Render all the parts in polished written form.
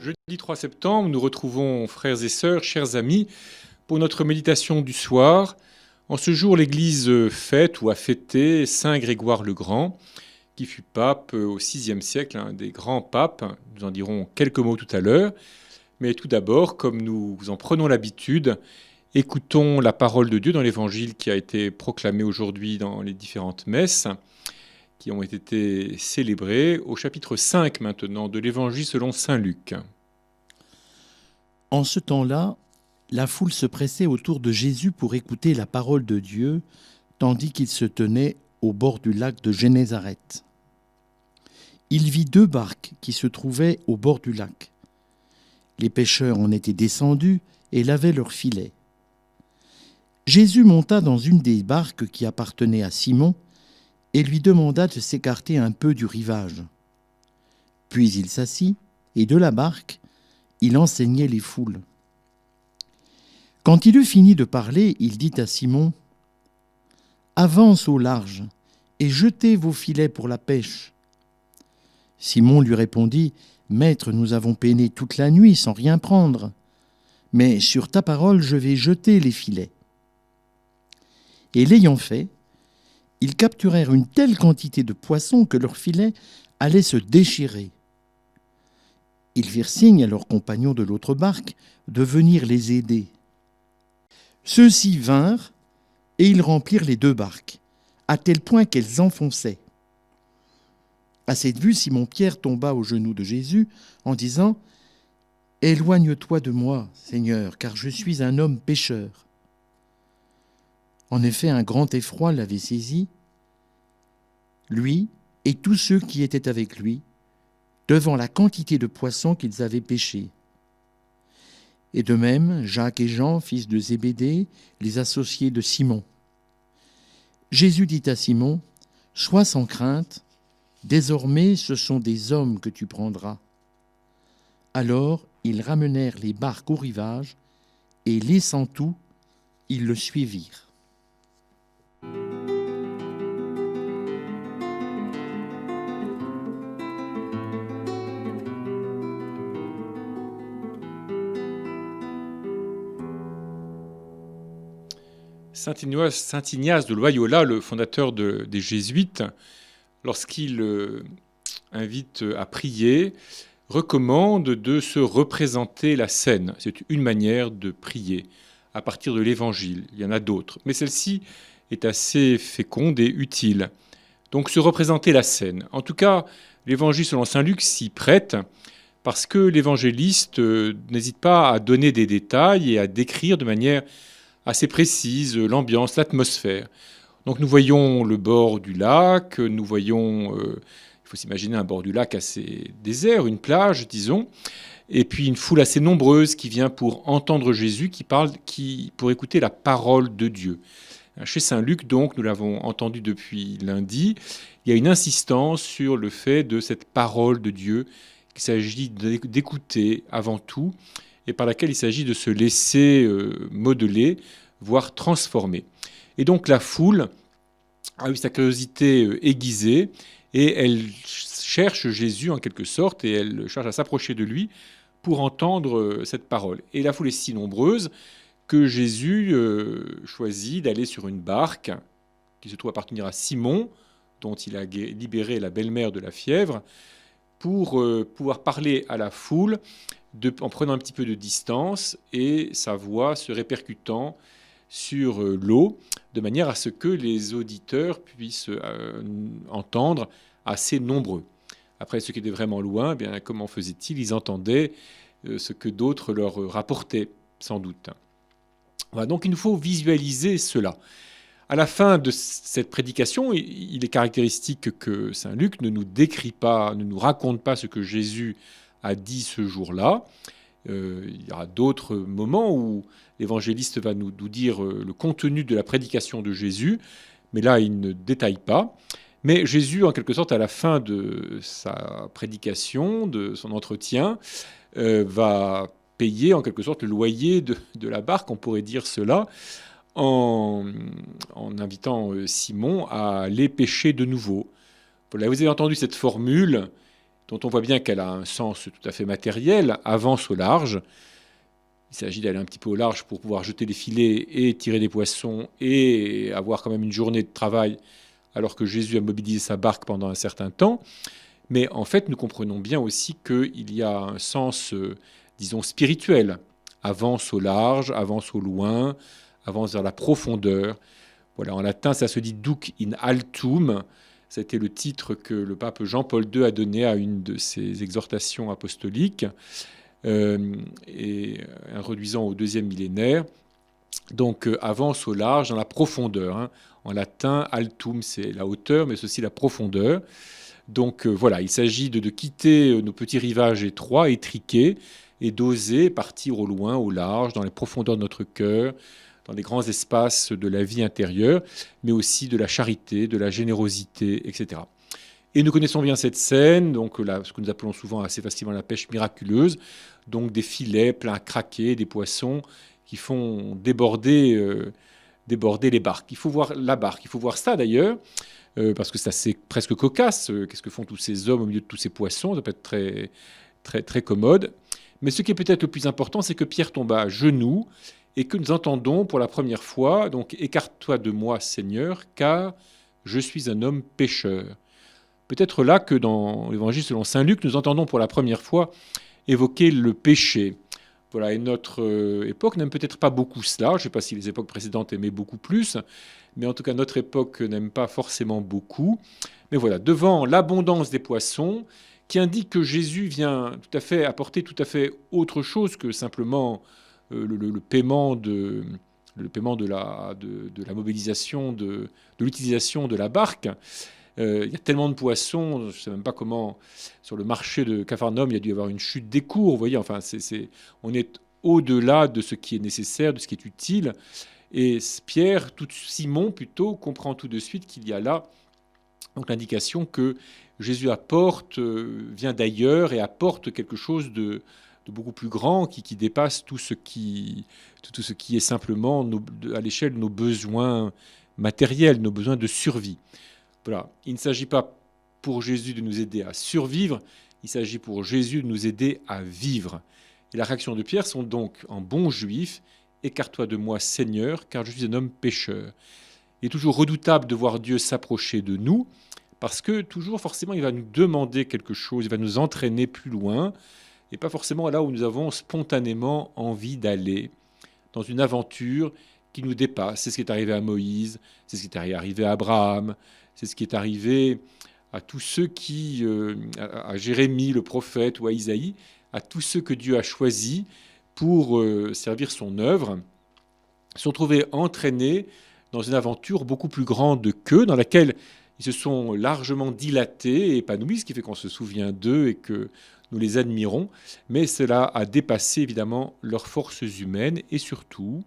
Jeudi 3 septembre, nous retrouvons frères et sœurs, chers amis, pour notre méditation du soir. En ce jour, l'Église fête ou a fêté Saint Grégoire le Grand, qui fut pape au VIe siècle, un des grands papes. Nous en dirons quelques mots tout à l'heure. Mais tout d'abord, comme nous en prenons l'habitude, écoutons la parole de Dieu dans l'Évangile qui a été proclamé aujourd'hui dans les différentes messes qui ont été célébrées, au chapitre 5 maintenant de l'Évangile selon saint Luc. En ce temps-là, la foule se pressait autour de Jésus pour écouter la parole de Dieu, tandis qu'il se tenait au bord du lac de Génézareth. Il vit 2 barques qui se trouvaient au bord du lac. Les pêcheurs en étaient descendus et lavaient leurs filets. Jésus monta dans une des barques qui appartenait à Simon et lui demanda de s'écarter un peu du rivage. Puis il s'assit et de la barque, il enseignait les foules. Quand il eut fini de parler, il dit à Simon : « Avance au large et jetez vos filets pour la pêche. » Simon lui répondit : « Maître, nous avons peiné toute la nuit sans rien prendre, mais sur ta parole je vais jeter les filets. » Et l'ayant fait, ils capturèrent une telle quantité de poissons que leurs filets allaient se déchirer. Ils firent signe à leurs compagnons de l'autre barque de venir les aider. Ceux-ci vinrent, et ils remplirent les 2 barques, à tel point qu'elles enfonçaient. À cette vue, Simon-Pierre tomba aux genoux de Jésus en disant : « Éloigne-toi de moi, Seigneur, car je suis un homme pécheur. » En effet, un grand effroi l'avait saisi, lui et tous ceux qui étaient avec lui, devant la quantité de poissons qu'ils avaient pêchés. Et de même, Jacques et Jean, fils de Zébédée, les associés de Simon. Jésus dit à Simon : « Sois sans crainte, désormais ce sont des hommes que tu prendras. » Alors ils ramenèrent les barques au rivage, et laissant tout, ils le suivirent. Saint Ignace de Loyola, le fondateur des Jésuites, lorsqu'il invite à prier, recommande de se représenter la scène. C'est une manière de prier à partir de l'Évangile. Il y en a d'autres, mais celle-ci est assez féconde et utile. Donc se représenter la scène. En tout cas, l'Évangile selon saint Luc s'y prête parce que l'évangéliste n'hésite pas à donner des détails et à décrire de manière assez précise l'ambiance, l'atmosphère. Donc nous voyons le bord du lac, nous voyons, il faut s'imaginer un bord du lac assez désert, une plage, disons, et puis une foule assez nombreuse qui vient pour entendre Jésus, pour écouter la parole de Dieu. Chez saint Luc, donc, nous l'avons entendu depuis lundi, il y a une insistance sur le fait de cette parole de Dieu qu'il s'agit d'écouter avant tout, et par laquelle il s'agit de se laisser modeler, voire transformer. Et donc la foule a eu sa curiosité aiguisée, et elle cherche Jésus en quelque sorte, et elle cherche à s'approcher de lui pour entendre cette parole. Et la foule est si nombreuse que Jésus choisit d'aller sur une barque qui se trouve appartenir à Simon, dont il a libéré la belle-mère de la fièvre, pour pouvoir parler à la foule en prenant un petit peu de distance et sa voix se répercutant sur l'eau, de manière à ce que les auditeurs puissent entendre assez nombreux. Après, ceux qui étaient vraiment loin, eh bien, comment faisaient-ils ? Ils entendaient ce que d'autres leur rapportaient, sans doute. Voilà, donc il nous faut visualiser cela. À la fin de cette prédication, il est caractéristique que saint Luc ne nous décrit pas, ne nous raconte pas ce que Jésus a dit ce jour-là. Il y aura d'autres moments où l'évangéliste va nous dire le contenu de la prédication de Jésus, mais là, il ne détaille pas. Mais Jésus, en quelque sorte, à la fin de sa prédication, de son entretien, va payer en quelque sorte le loyer de la barque, on pourrait dire cela, en invitant Simon à aller pêcher de nouveau. Voilà, vous avez entendu cette formule, dont on voit bien qu'elle a un sens tout à fait matériel, avance au large. Il s'agit d'aller un petit peu au large pour pouvoir jeter des filets et tirer des poissons et avoir quand même une journée de travail alors que Jésus a mobilisé sa barque pendant un certain temps. Mais en fait, nous comprenons bien aussi qu'il y a un sens, disons, spirituel. Avance au large, avance au loin, avance vers la profondeur. Voilà, en latin, ça se dit duc in altum. C'était le titre que le pape Jean-Paul II a donné à une de ses exhortations apostoliques, et introduisant au deuxième millénaire. Donc, avance au large, dans la profondeur. Hein. En latin, altum, c'est la hauteur, mais c'est aussi la profondeur. Donc voilà, il s'agit de quitter nos petits rivages étroits, étriqués, et d'oser partir au loin, au large, dans les profondeurs de notre cœur, dans les grands espaces de la vie intérieure, mais aussi de la charité, de la générosité, etc. Et nous connaissons bien cette scène, donc là, ce que nous appelons souvent assez facilement la pêche miraculeuse, donc des filets pleins à craquer, des poissons qui font déborder les barques. Il faut voir la barque, il faut voir ça d'ailleurs, parce que c'est assez presque cocasse. Qu'est-ce que font tous ces hommes au milieu de tous ces poissons? Ça peut être très, très, très commode. Mais ce qui est peut-être le plus important, c'est que Pierre tomba à genoux et que nous entendons pour la première fois, donc écarte-toi de moi, Seigneur, car je suis un homme pécheur. Peut-être là que dans l'Évangile selon saint Luc, nous entendons pour la première fois évoquer le péché. Voilà, et notre époque n'aime peut-être pas beaucoup cela. Je ne sais pas si les époques précédentes aimaient beaucoup plus, mais en tout cas notre époque n'aime pas forcément beaucoup. Mais voilà, devant l'abondance des poissons, qui indique que Jésus vient tout à fait apporter tout à fait autre chose que simplement le paiement de la mobilisation, de l'utilisation de la barque. Il y a tellement de poissons, je ne sais même pas comment, sur le marché de Capharnaüm, il y a dû y avoir une chute des cours, vous voyez, enfin, on est au-delà de ce qui est nécessaire, de ce qui est utile. Et Simon plutôt, comprend tout de suite qu'il y a là donc l'indication que Jésus vient d'ailleurs et apporte quelque chose de beaucoup plus grand qui dépasse tout ce qui est simplement à l'échelle de nos besoins matériels, nos besoins de survie. Voilà. Il ne s'agit pas pour Jésus de nous aider à survivre, il s'agit pour Jésus de nous aider à vivre. Et la réaction de Pierre sont donc, en bon juif, « Écarte-toi de moi, Seigneur, car je suis un homme pécheur ». Il est toujours redoutable de voir Dieu s'approcher de nous, parce que toujours, forcément, il va nous demander quelque chose, il va nous entraîner plus loin, et pas forcément là où nous avons spontanément envie d'aller, dans une aventure qui nous dépasse. C'est ce qui est arrivé à Moïse, c'est ce qui est arrivé à Abraham, c'est ce qui est arrivé à tous ceux à Jérémie, le prophète, ou à Isaïe, à tous ceux que Dieu a choisis pour servir son œuvre, sont trouvés entraînés dans une aventure beaucoup plus grande qu'eux, dans laquelle ils se sont largement dilatés et épanouis, ce qui fait qu'on se souvient d'eux et que nous les admirons, mais cela a dépassé évidemment leurs forces humaines et surtout,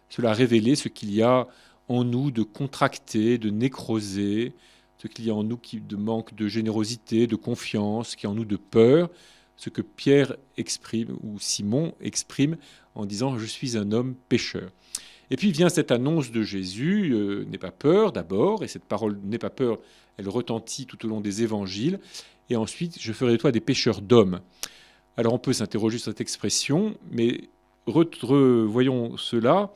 cela a révélé ce qu'il y a en nous de contracté, de nécrosé, ce qu'il y a en nous de manque de générosité, de confiance, ce qu'il y a en nous de peur, ce que Pierre exprime, ou Simon exprime en disant « Je suis un homme pécheur ». Et puis vient cette annonce de Jésus, n'aie pas peur d'abord, et cette parole n'aie pas peur, elle retentit tout au long des évangiles, et ensuite je ferai de toi des pêcheurs d'hommes. Alors on peut s'interroger sur cette expression, mais revoyons cela.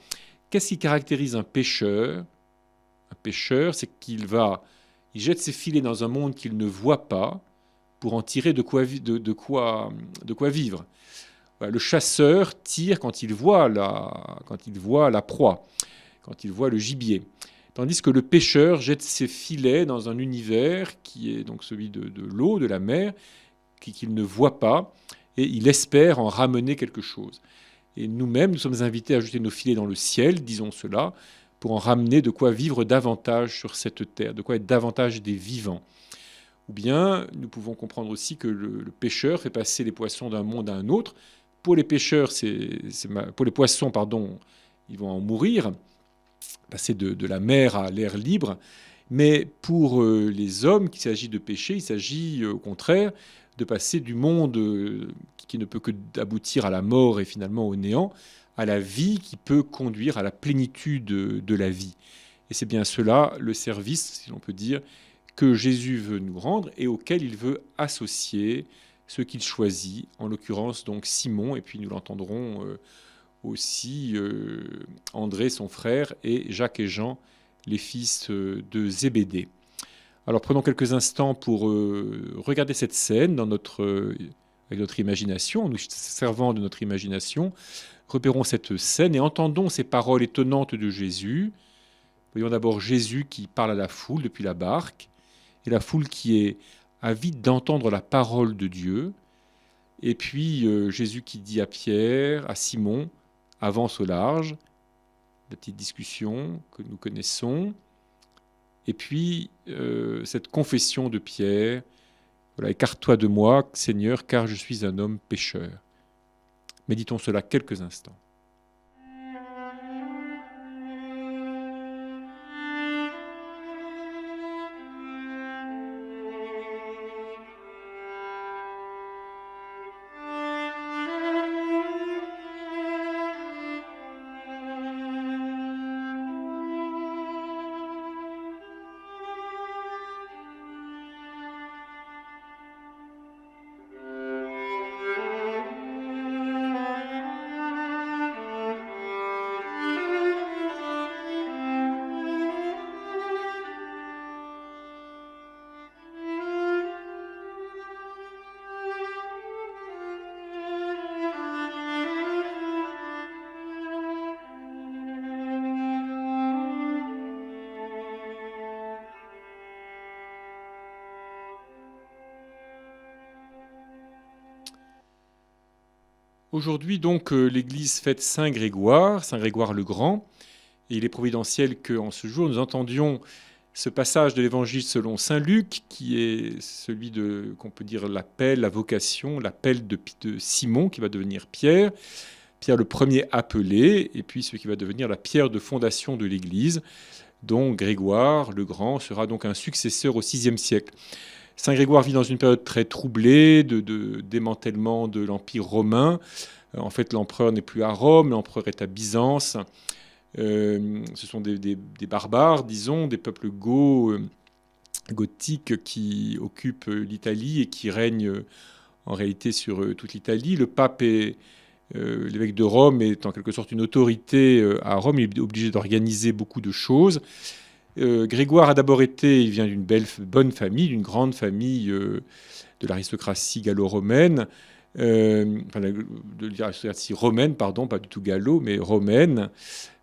Qu'est-ce qui caractérise un pêcheur? Un pêcheur, c'est qu'il jette ses filets dans un monde qu'il ne voit pas pour en tirer de quoi vivre. Voilà, le chasseur tire quand il voit la proie, quand il voit le gibier. Tandis que le pêcheur jette ses filets dans un univers qui est donc celui de l'eau, de la mer, qu'il ne voit pas, et il espère en ramener quelque chose. Et nous-mêmes, nous sommes invités à jeter nos filets dans le ciel, disons cela, pour en ramener de quoi vivre davantage sur cette terre, de quoi être davantage des vivants. Ou bien, nous pouvons comprendre aussi que le pêcheur fait passer les poissons d'un monde à un autre. Pour les pêcheurs, pour les poissons, ils vont en mourir, passer de la mer à l'air libre. Mais pour les hommes qu'il s'agit de pêcher, il s'agit au contraire de passer du monde qui ne peut que aboutir à la mort et finalement au néant, à la vie qui peut conduire à la plénitude de la vie. Et c'est bien cela, le service, si l'on peut dire, que Jésus veut nous rendre et auquel il veut associer ceux qu'il choisit, en l'occurrence donc Simon, et puis nous l'entendrons aussi André, son frère, et Jacques et Jean, les fils de Zébédée. Alors prenons quelques instants pour regarder cette scène avec notre imagination, en nous servant de notre imagination. Repérons cette scène et entendons ces paroles étonnantes de Jésus. Voyons d'abord Jésus qui parle à la foule depuis la barque, et la foule qui est avide d'entendre la parole de Dieu. Et puis Jésus qui dit à Pierre, à Simon, avance au large, la petite discussion que nous connaissons. Et puis cette confession de Pierre, voilà, écarte-toi de moi, Seigneur, car je suis un homme pécheur. Méditons cela quelques instants. Aujourd'hui, donc, l'Église fête Saint Grégoire le Grand. Et il est providentiel qu'en ce jour, nous entendions ce passage de l'Évangile selon Saint Luc, qui est celui qu'on peut dire l'appel, la vocation, l'appel de Simon, qui va devenir Pierre. Pierre le premier appelé, et puis celui qui va devenir la pierre de fondation de l'Église, dont Grégoire le Grand sera donc un successeur au VIe siècle. Saint Grégoire vit dans une période très troublée de démantèlement de l'Empire romain. En fait, l'empereur n'est plus à Rome, l'empereur est à Byzance. Ce sont des barbares, disons, des peuples gothiques qui occupent l'Italie et qui règnent en réalité sur toute l'Italie. Le pape l'évêque de Rome est en quelque sorte une autorité à Rome. Il est obligé d'organiser beaucoup de choses. Grégoire a d'abord il vient d'une bonne famille, d'une grande famille de l'aristocratie gallo-romaine, de l'aristocratie romaine, pardon, pas du tout gallo, mais romaine,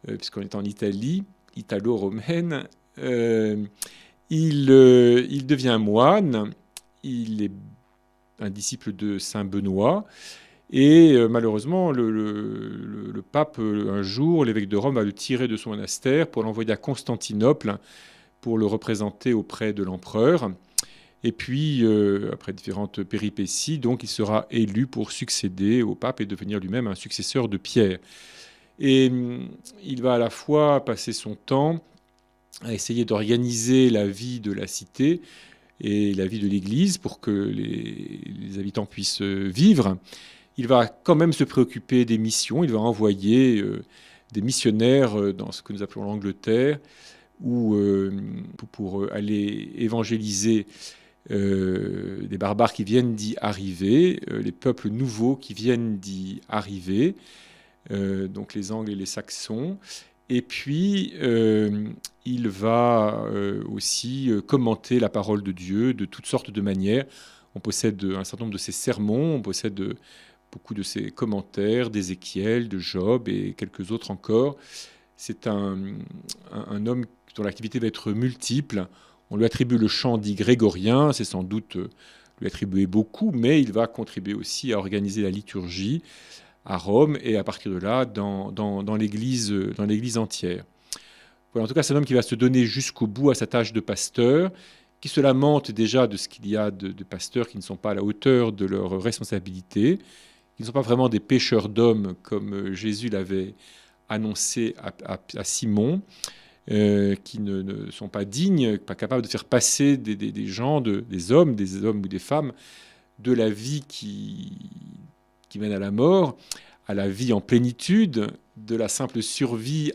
puisqu'on est en Italie, italo-romaine. Il devient moine, il est un disciple de Saint Benoît, et malheureusement, le pape, un jour, l'évêque de Rome va le tirer de son monastère pour l'envoyer à Constantinople pour le représenter auprès de l'empereur. Et puis, après différentes péripéties, donc, il sera élu pour succéder au pape et devenir lui-même un successeur de Pierre. Et il va à la fois passer son temps à essayer d'organiser la vie de la cité et la vie de l'Église pour que les habitants puissent vivre. Il va quand même se préoccuper des missions. Il va envoyer des missionnaires dans ce que nous appelons l'Angleterre pour aller évangéliser les barbares qui viennent d'y arriver, les peuples nouveaux qui viennent d'y arriver, donc les Angles et les Saxons. Et puis, il va aussi commenter la parole de Dieu de toutes sortes de manières. On possède un certain nombre de ses sermons, on possède beaucoup de ses commentaires d'Ézéchiel, de Job et quelques autres encore. C'est un homme dont l'activité va être multiple. On lui attribue le chant dit grégorien, c'est sans doute lui attribuer beaucoup, mais il va contribuer aussi à organiser la liturgie à Rome et à partir de là dans l'Église entière. Voilà, en tout cas, c'est un homme qui va se donner jusqu'au bout à sa tâche de pasteur, qui se lamente déjà de ce qu'il y a de pasteurs qui ne sont pas à la hauteur de leurs responsabilités, qui ne sont pas vraiment des pêcheurs d'hommes comme Jésus l'avait annoncé à Simon, qui ne sont pas dignes, pas capables de faire passer des gens, des hommes ou des femmes, de la vie qui mène à la mort, à la vie en plénitude, de la simple survie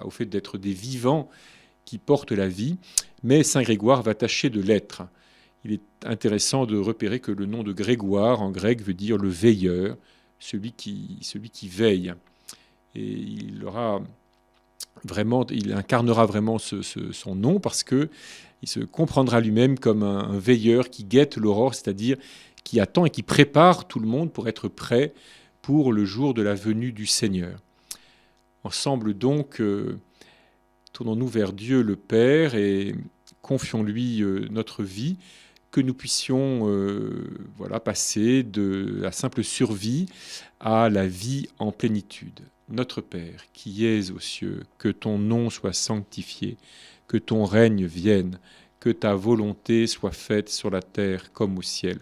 au fait d'être des vivants qui porte la vie, mais saint Grégoire va tâcher de l'être. Il est intéressant de repérer que le nom de Grégoire en grec veut dire le veilleur, celui qui veille. Et il incarnera vraiment son nom parce que il se comprendra lui-même comme un veilleur qui guette l'aurore, c'est-à-dire qui attend et qui prépare tout le monde pour être prêt pour le jour de la venue du Seigneur. Ensemble donc, tournons-nous vers Dieu le Père et confions-lui notre vie, que nous puissions passer de la simple survie à la vie en plénitude. Notre Père, qui es aux cieux, que ton nom soit sanctifié, que ton règne vienne, que ta volonté soit faite sur la terre comme au ciel.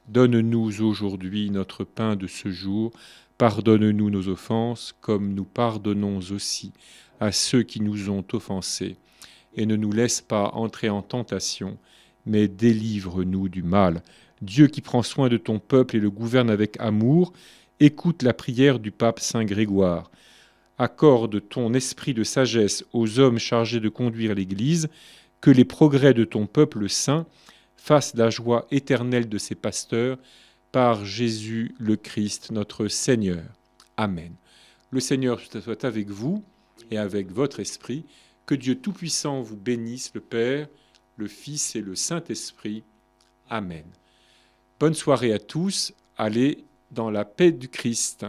Donne-nous aujourd'hui notre pain de ce jour, pardonne-nous nos offenses, comme nous pardonnons aussi à ceux qui nous ont offensés. Et ne nous laisse pas entrer en tentation, mais délivre-nous du mal. Dieu qui prend soin de ton peuple et le gouverne avec amour, écoute la prière du pape Saint Grégoire. Accorde ton esprit de sagesse aux hommes chargés de conduire l'Église, que les progrès de ton peuple saint fassent la joie éternelle de ses pasteurs, par Jésus le Christ, notre Seigneur. Amen. Le Seigneur soit avec vous et avec votre esprit. Que Dieu Tout-Puissant vous bénisse, le Père, le Fils et le Saint-Esprit. Amen. Bonne soirée à tous. Allez dans la paix du Christ.